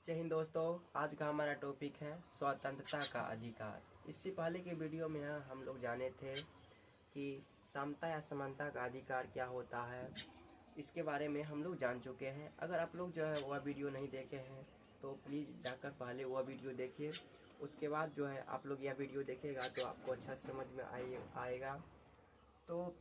जय हिंद दोस्तों। आज का हमारा टॉपिक है स्वतंत्रता का अधिकार। इससे पहले के वीडियो में हम लोग जाने थे कि समता या समानता का अधिकार क्या होता है, इसके बारे में हम लोग जान चुके हैं। अगर आप लोग जो है वह वीडियो नहीं देखे हैं तो प्लीज़ जाकर पहले वह वीडियो देखिए, उसके बाद जो है आप लोग यह वीडियो देखेगा तो आपको अच्छा समझ में आएगा। तो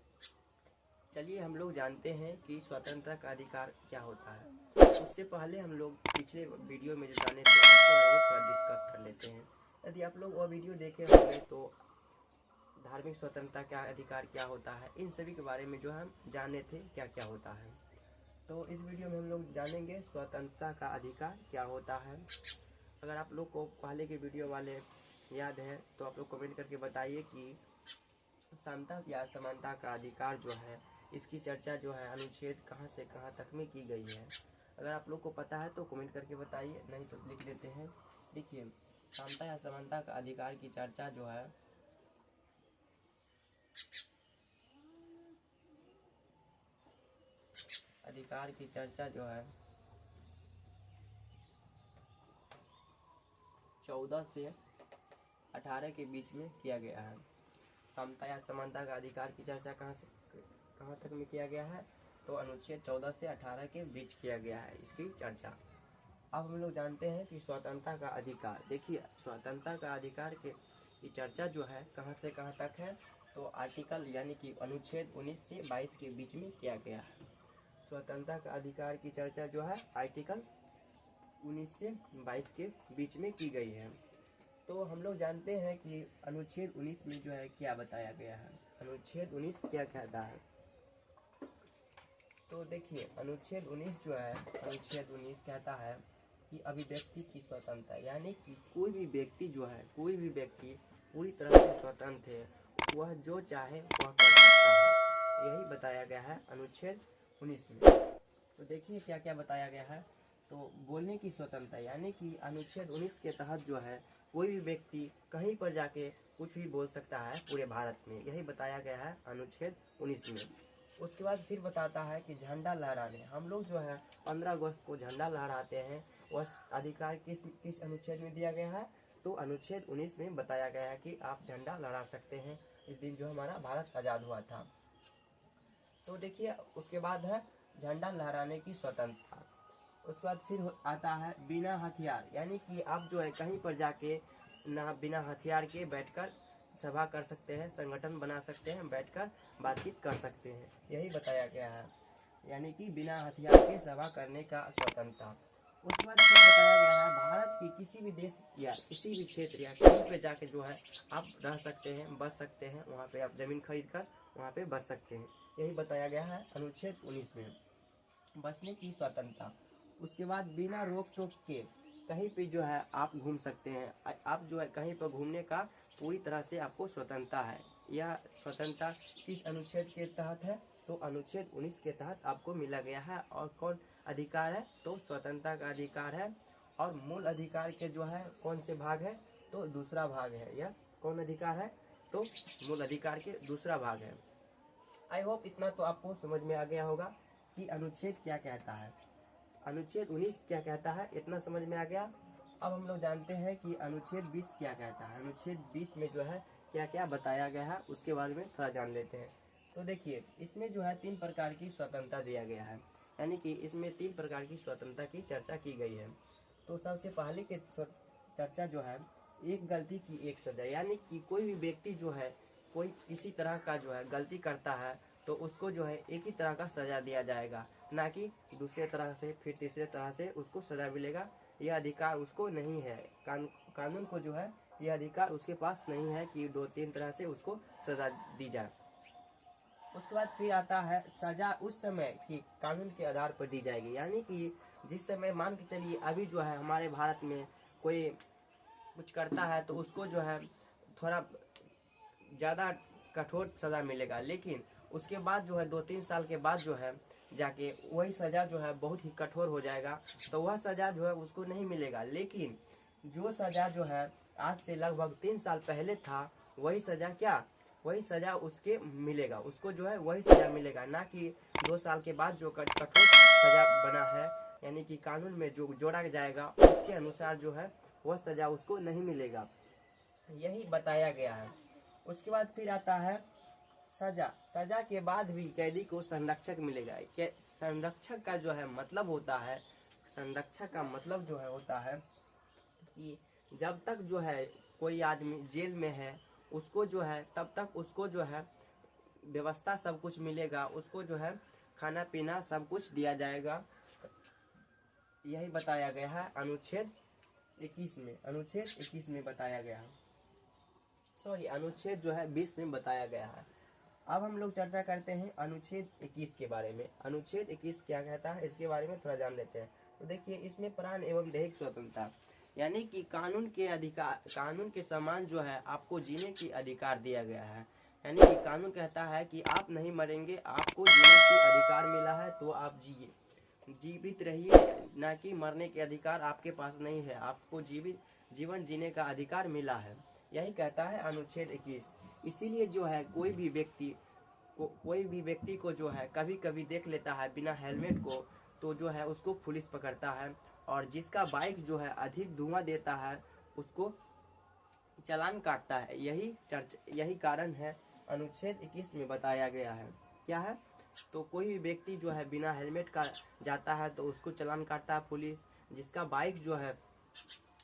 चलिए हम लोग जानते हैं कि स्वतंत्रता का अधिकार क्या होता है। उससे पहले हम लोग पिछले वीडियो में जो जाने थे उसके बारे में थोड़ा डिस्कस कर लेते हैं। यदि आप लोग वह वीडियो देखे होंगे तो धार्मिक स्वतंत्रता का अधिकार क्या होता है, इन सभी के बारे में जो हम जाने थे क्या क्या होता है। तो इस वीडियो में हम लोग जानेंगे स्वतंत्रता का अधिकार क्या होता है। अगर आप लोग को पहले के वीडियो वाले याद है तो आप लोग कमेंट करके बताइए कि समता या समानता का अधिकार जो है इसकी चर्चा जो है अनुच्छेद कहाँ से कहाँ तक में की गई है। अगर आप लोग को पता है तो कमेंट करके बताइए, नहीं तो लिख देते हैं। देखिए, समता या समानता का अधिकार की चर्चा जो है अधिकार की चर्चा जो है 14 से 18 के बीच में किया गया है। समता या समानता का अधिकार की चर्चा कहाँ तक में किया गया है, तो अनुच्छेद 14 से 18 के बीच किया गया है इसकी चर्चा। अब हम लोग जानते हैं कि स्वतंत्रता का अधिकार। देखिए, स्वतंत्रता का अधिकार की चर्चा जो है कहाँ से कहाँ तक है, तो आर्टिकल यानी कि अनुच्छेद 19 से 22 के बीच में किया गया है। स्वतंत्रता का अधिकार की चर्चा जो है आर्टिकल 19 से 22 के बीच में की गई है। तो हम लोग जानते हैं कि अनुच्छेद 19 में जो है क्या बताया गया है। अनुच्छेद 19 क्या कहता है, तो देखिए अनुच्छेद 19 जो है, अनुच्छेद 19 कहता है कि अभिव्यक्ति की स्वतंत्रता, यानी कि कोई भी व्यक्ति पूरी तरह से स्वतंत्र है, वह जो चाहे वह कर सकता है। यही बताया गया है अनुच्छेद 19 में। तो देखिए क्या क्या बताया गया है। तो बोलने की स्वतंत्रता, यानी कि अनुच्छेद 19 के तहत जो है कोई भी व्यक्ति कहीं पर जाके कुछ भी बोल सकता है पूरे भारत में, यही बताया गया है अनुच्छेद 19 में। उसके बाद फिर बताता है कि झंडा लहराने, हम लोग जो है 15 अगस्त को झंडा लहराते हैं, वह अधिकार किस अनुच्छेद में दिया गया है, तो अनुच्छेद 19 में बताया गया है कि आप झंडा लहरा सकते हैं इस दिन जो हमारा भारत आज़ाद हुआ था। तो देखिए उसके बाद है झंडा लहराने की स्वतंत्रता। उसके बाद फिर आता है बिना हथियार, यानी कि आप जो है कहीं पर जाके ना बिना हथियार के बैठकर सभा कर सकते हैं, संगठन बना सकते हैं, बैठकर बातचीत कर सकते हैं, यही बताया गया है, यानी कि बिना हथियार के सभा करने का स्वतंत्रता। उसके बाद फिर बताया गया है भारत की किसी भी देश या किसी भी क्षेत्र या कहीं पे जाके जो है आप रह सकते हैं, बस सकते हैं, वहाँ पे आप जमीन खरीद कर वहाँ पे बस सकते हैं, यही बताया गया है अनुच्छेद 19 में, बसने की स्वतंत्रता। उसके बाद बिना रोक टोक के कहीं पे जो है आप घूम सकते हैं, आप जो है कहीं पर घूमने का पूरी तरह से आपको स्वतंत्रता है। यह स्वतंत्रता किस अनुच्छेद के तहत है, तो अनुच्छेद 19 के तहत आपको मिला गया है। और कौन अधिकार है, तो स्वतंत्रता का अधिकार है। और मूल अधिकार के जो है कौन से भाग है, तो दूसरा भाग है। यह कौन अधिकार है, तो मूल अधिकार के दूसरा भाग है। आई होप इतना तो आपको समझ में आ गया होगा कि अनुच्छेद क्या कहता है, अनुच्छेद 19 क्या कहता है, इतना समझ में आ गया। अब हम लोग जानते हैं कि अनुच्छेद 20 क्या कहता है। अनुच्छेद 20 में जो है क्या क्या बताया गया है उसके बारे में थोड़ा जान लेते हैं। तो देखिए इसमें जो है 3 प्रकार की स्वतंत्रता दिया गया है, यानी कि इसमें 3 प्रकार की स्वतंत्रता की चर्चा की गई है। तो सबसे पहले की चर्चा जो है एक गलती की एक सजा, यानी कि कोई भी व्यक्ति जो है कोई किसी तरह का जो है गलती करता है तो उसको जो है एक ही तरह का सजा दिया जाएगा, ना कि दूसरे तरह से फिर तीसरे तरह से उसको सजा मिलेगा। यह अधिकार उसको नहीं है, कानून को जो है यह अधिकार उसके पास नहीं है कि 2-3 तरह से उसको सजा दी जाए। उसके बाद फिर आता है सजा उस समय की कानून के आधार पर दी जाएगी, यानी कि जिस समय मान के चलिए अभी जो है हमारे भारत में कोई कुछ करता है तो उसको जो है थोड़ा ज़्यादा कठोर सज़ा मिलेगा, लेकिन उसके बाद जो है 2-3 साल के बाद जो है जाके वही सज़ा जो है बहुत ही कठोर हो जाएगा, तो वह सज़ा जो है उसको नहीं मिलेगा। लेकिन जो सज़ा जो है आज से लगभग 3 साल पहले था, वही सज़ा उसके मिलेगा, उसको जो है वही सज़ा मिलेगा, ना कि 2 साल के बाद जो कठोर सज़ा बना है, यानी कि कानून में जो जोड़ा जाएगा उसके अनुसार जो है वह सजा उसको नहीं मिलेगा, यही बताया गया है। उसके बाद फिर आता है सजा। सजा के बाद भी कैदी को संरक्षक मिलेगा। संरक्षक का जो है मतलब होता है, संरक्षक का मतलब जो है होता है कि जब तक जो है कोई आदमी जेल में है उसको जो है तब तक उसको जो है व्यवस्था सब कुछ मिलेगा, उसको जो है खाना पीना सब कुछ दिया जाएगा, यही बताया गया है अनुच्छेद 21 में। अनुच्छेद 21 में बताया गया है, सॉरी अनुच्छेद जो है 20 में बताया गया है। अब हम लोग चर्चा करते हैं अनुच्छेद 21 के बारे में। अनुच्छेद 21 क्या कहता है इसके बारे में थोड़ा जान लेते हैं। तो देखिए इसमें प्राण एवं दैहिक स्वतंत्रता यानी कि कानून के अधिकार, कानून के समान जो है आपको जीने की अधिकार दिया गया है। यानी कि कानून कहता है कि आप नहीं मरेंगे, आपको जीने की अधिकार मिला है तो आप जिए, जीवित रहिए, ना कि मरने के अधिकार आपके पास नहीं है, आपको जीवन जीने का अधिकार मिला है, यही कहता है अनुच्छेद 21। इसीलिए जो है कोई भी व्यक्ति को जो है कभी कभी देख लेता है बिना हेलमेट को तो जो है उसको पुलिस पकड़ता है, और जिसका बाइक जो है अधिक धुआं देता है उसको चालान काटता है। यही कारण है अनुच्छेद 21 में बताया गया है। क्या है? तो कोई भी व्यक्ति जो है बिना हेलमेट का जाता है तो उसको चालान काटता है पुलिस। जिसका बाइक जो है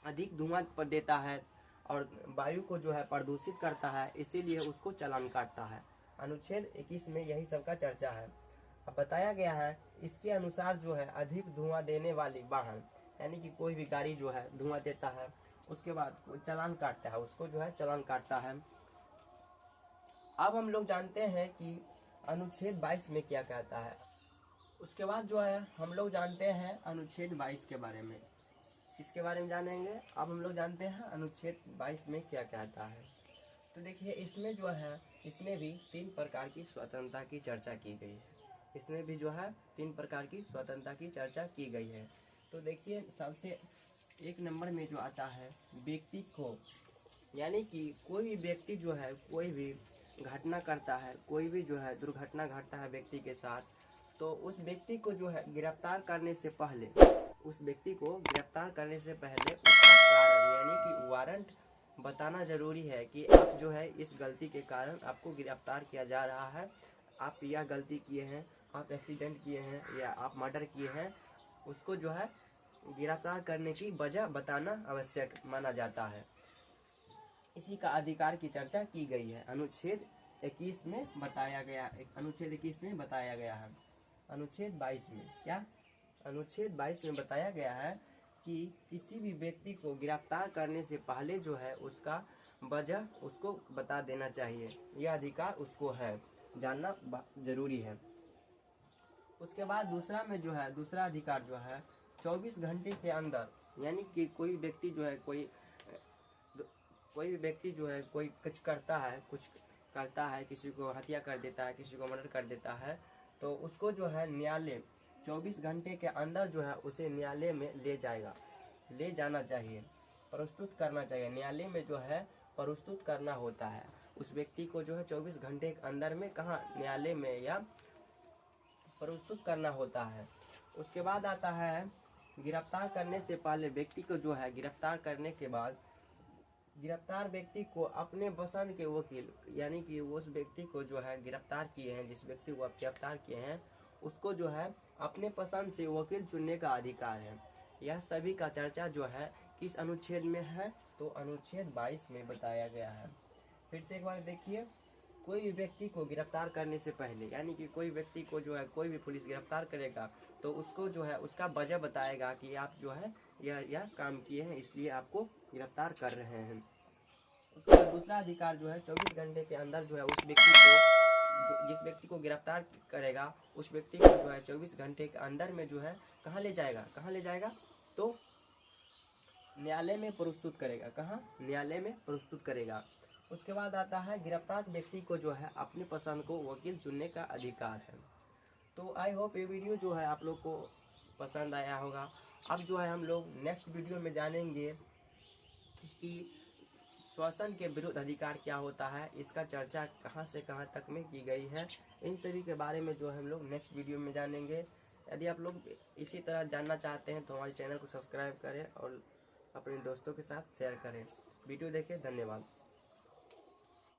अधिक धुआं पर देता है और वायु को जो है प्रदूषित करता है, इसीलिए उसको चालान काटता है। अनुच्छेद 21 में यही सब का चर्चा है। अब बताया गया है इसके अनुसार जो है अधिक धुआं देने वाली वाहन, यानी कि कोई भी गाड़ी जो है धुआं देता है उसके बाद चालान काटता है, उसको जो है चालान काटता है। अब हम लोग जानते हैं कि अनुच्छेद 22 में क्या कहता है। उसके बाद जो है हम लोग जानते हैं अनुच्छेद 22 के बारे में, इसके बारे में जानेंगे। अब हम लोग जानते हैं अनुच्छेद 22 में क्या कहता है। तो देखिए इसमें जो है इसमें भी 3 प्रकार की स्वतंत्रता की चर्चा की गई है। इसमें भी जो है 3 प्रकार की स्वतंत्रता की चर्चा की गई है। तो देखिए सबसे 1 नंबर में जो आता है व्यक्ति को, यानी कि कोई भी व्यक्ति जो है कोई भी घटना करता है, कोई भी जो है दुर्घटना घटता है व्यक्ति के साथ, तो उस व्यक्ति को जो है गिरफ्तार करने से पहले, उसका कारण यानी कि वारंट बताना जरूरी है कि आप जो है इस गलती के कारण आपको गिरफ्तार किया जा रहा है, आप यह गलती किए हैं, आप एक्सीडेंट किए हैं या आप मर्डर किए हैं, उसको जो है गिरफ्तार करने की वजह बताना आवश्यक माना जाता है। इसी का अधिकार की चर्चा की गई है, अनुच्छेद 21 में बताया गया। अनुच्छेद 21 में बताया गया है। अनुच्छेद 22 में क्या? अनुच्छेद 22 में बताया गया है कि किसी भी व्यक्ति को गिरफ्तार करने से पहले जो है उसका वजह उसको बता देना चाहिए, यह अधिकार उसको है, जानना जरूरी है। उसके बाद दूसरा में जो है दूसरा अधिकार जो है 24 घंटे के अंदर, यानी कि कोई व्यक्ति जो है कोई भी व्यक्ति जो है कोई कुछ करता है, किसी को हत्या कर देता है, किसी को मर्डर कर देता है, तो उसको जो है न्यायालय 24 घंटे के अंदर जो है उसे न्यायालय में ले जाना चाहिए, प्रस्तुत करना चाहिए। न्यायालय में जो है प्रस्तुत करना होता है उस व्यक्ति को जो है 24 घंटे के अंदर में, कहाँ, न्यायालय में या प्रस्तुत करना होता है। उसके बाद आता है गिरफ्तार करने से पहले व्यक्ति को जो है गिरफ्तार करने के बाद गिरफ्तार व्यक्ति को अपने पसंद के वकील, यानी कि उस व्यक्ति को जो है गिरफ्तार किए हैं, जिस व्यक्ति को आप गिरफ्तार किए हैं उसको जो है अपने पसंद से वकील चुनने का अधिकार है। यह सभी का चर्चा जो है किस अनुच्छेद में है? तो अनुच्छेद 22 में बताया गया है। फिर से एक बार देखिए, कोई भी व्यक्ति को गिरफ्तार करने से पहले, यानी कि कोई व्यक्ति को जो है कोई भी पुलिस गिरफ्तार करेगा तो उसको जो है उसका वजह बताएगा कि आप जो है यह काम किए हैं, इसलिए आपको गिरफ्तार कर रहे हैं। उसके बाद दूसरा अधिकार जो है 24 घंटे के अंदर जो है उस व्यक्ति को, जिस व्यक्ति को गिरफ्तार करेगा उस व्यक्ति को जो है 24 घंटे के अंदर में जो है कहाँ ले जाएगा? तो न्यायालय में प्रस्तुत करेगा। कहाँ? न्यायालय में प्रस्तुत करेगा। उसके बाद आता है गिरफ्तार व्यक्ति को जो है अपनी पसंद को वकील चुनने का अधिकार है। तो आई होप ये वीडियो जो है आप लोग को पसंद आया होगा। अब जो है हम लोग नेक्स्ट वीडियो में जानेंगे कि श्वसन के विरुद्ध अधिकार क्या होता है, इसका चर्चा कहाँ से कहाँ तक में की गई है, इन सभी के बारे में जो हम लोग नेक्स्ट वीडियो में जानेंगे। यदि आप लोग इसी तरह जानना चाहते हैं तो हमारे चैनल को सब्सक्राइब करें और अपने दोस्तों के साथ शेयर करें। वीडियो देखें, धन्यवाद।